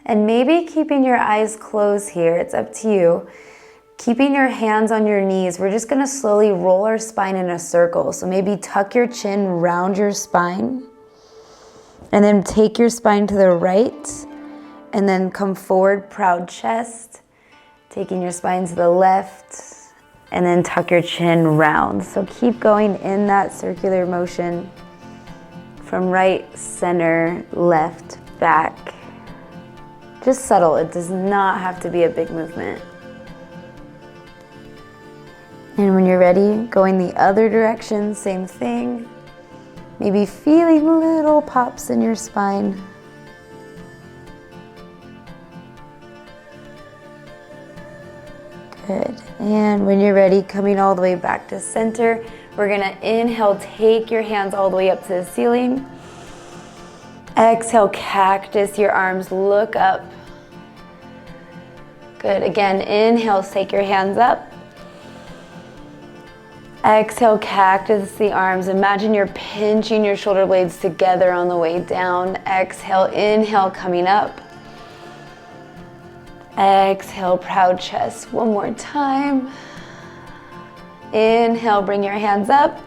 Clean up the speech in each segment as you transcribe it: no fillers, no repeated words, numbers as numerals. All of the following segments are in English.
And maybe keeping your eyes closed here, it's up to you. Keeping your hands on your knees, we're just gonna slowly roll our spine in a circle. So maybe tuck your chin, round your spine, and then take your spine to the right, and then come forward, proud chest, taking your spine to the left, and then tuck your chin round. So keep going in that circular motion from right, center, left, back. Just subtle, it does not have to be a big movement. And when you're ready, going the other direction, same thing. Maybe feeling little pops in your spine. Good. And when you're ready, coming all the way back to center, we're gonna inhale, take your hands all the way up to the ceiling. Exhale, cactus your arms, look up. Good. Again, inhale, take your hands up. Exhale, cactus the arms. Imagine you're pinching your shoulder blades together on the way down. Exhale, inhale, coming up. Exhale, proud chest. One more time. Inhale, bring your hands up.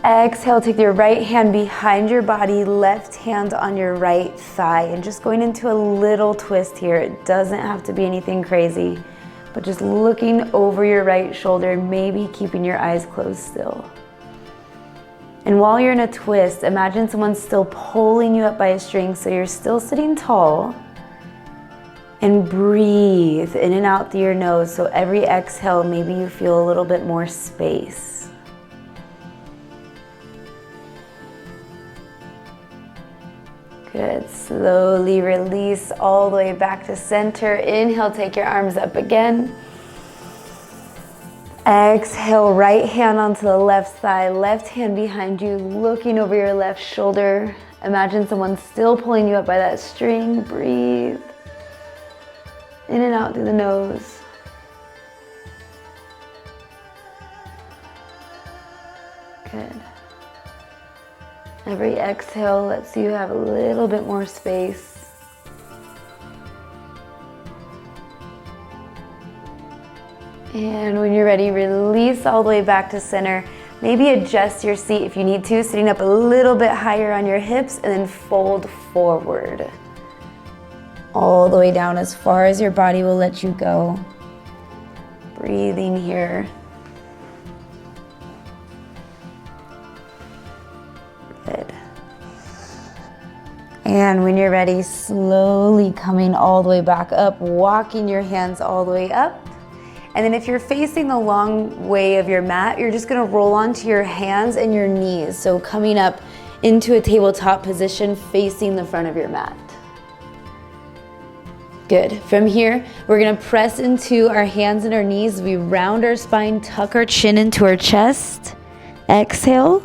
Exhale, take your right hand behind your body, left hand on your right thigh, and just going into a little twist here. It doesn't have to be anything crazy, but just looking over your right shoulder, maybe keeping your eyes closed still. And while you're in a twist, imagine someone's still pulling you up by a string, so you're still sitting tall. And breathe in and out through your nose, so every exhale, maybe you feel a little bit more space. Good. Slowly release all the way back to center. Inhale, take your arms up again. Exhale, right hand onto the left thigh, left hand behind you, looking over your left shoulder. Imagine someone still pulling you up by that string. Breathe. In and out through the nose. Good. Every exhale lets you have a little bit more space. And when you're ready, release all the way back to center. Maybe adjust your seat if you need to, sitting up a little bit higher on your hips, and then fold forward. All the way down as far as your body will let you go. Breathing here. Good. And when you're ready, slowly coming all the way back up, walking your hands all the way up. And then if you're facing the long way of your mat, you're just gonna roll onto your hands and your knees. So coming up into a tabletop position, facing the front of your mat. Good. From here, we're gonna press into our hands and our knees. We round our spine, tuck our chin into our chest. Exhale.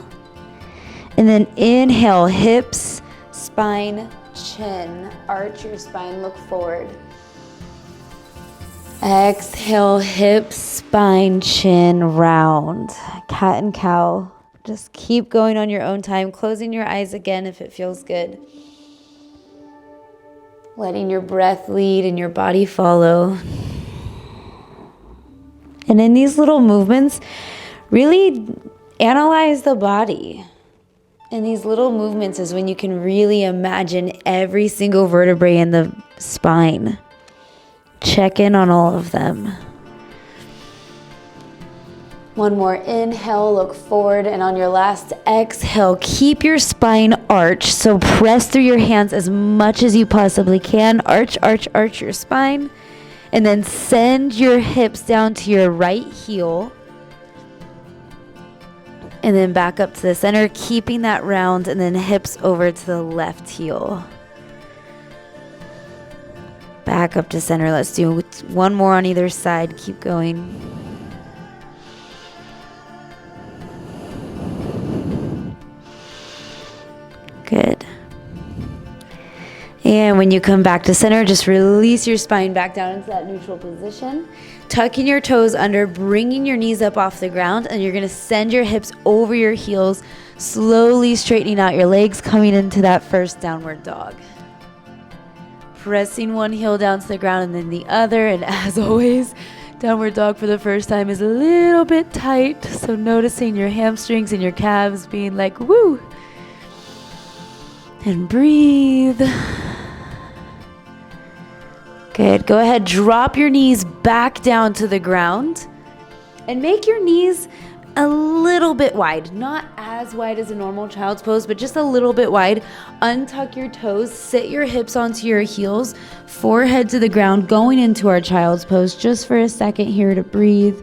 And then inhale, hips, spine, chin. Arch your spine, look forward. Exhale, hips, spine, chin, round. Cat and cow. Just keep going on your own time, closing your eyes again if it feels good. Letting your breath lead and your body follow. And in these little movements, really analyze the body. In these little movements is when you can really imagine every single vertebrae in the spine. Check in on all of them. One more inhale, look forward, and on your last exhale, keep your spine arched. So press through your hands as much as you possibly can. Arch, arch, arch your spine. And then send your hips down to your right heel. And then back up to the center, keeping that round, and then hips over to the left heel. Back up to center. Let's do one more on either side. Keep going. Good. And when you come back to center, just release your spine back down into that neutral position. Tucking your toes under, bringing your knees up off the ground, and you're going to send your hips over your heels, slowly straightening out your legs, coming into that first downward dog. pressing one heel down to the ground and then the other. And as always, downward dog for the first time is a little bit tight. So noticing your hamstrings and your calves being like, woo. And breathe. Good. Go ahead, drop your knees back down to the ground and make your knees a little bit wide, not as wide as a normal child's pose, but just a little bit wide. Untuck your toes, sit your hips onto your heels, forehead to the ground, going into our child's pose just for a second here to breathe,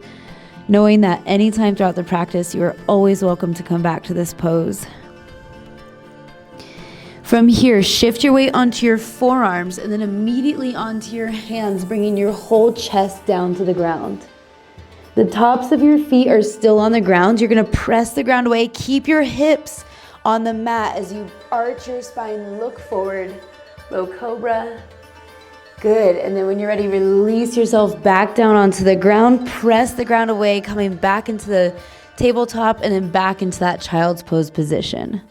knowing that anytime throughout the practice, you are always welcome to come back to this pose. From here, shift your weight onto your forearms and then immediately onto your hands, bringing your whole chest down to the ground. The tops of your feet are still on the ground. You're gonna press the ground away. Keep your hips on the mat as you arch your spine, look forward, low cobra. Good, and then when you're ready, release yourself back down onto the ground. Press the ground away, coming back into the tabletop and then back into that child's pose position.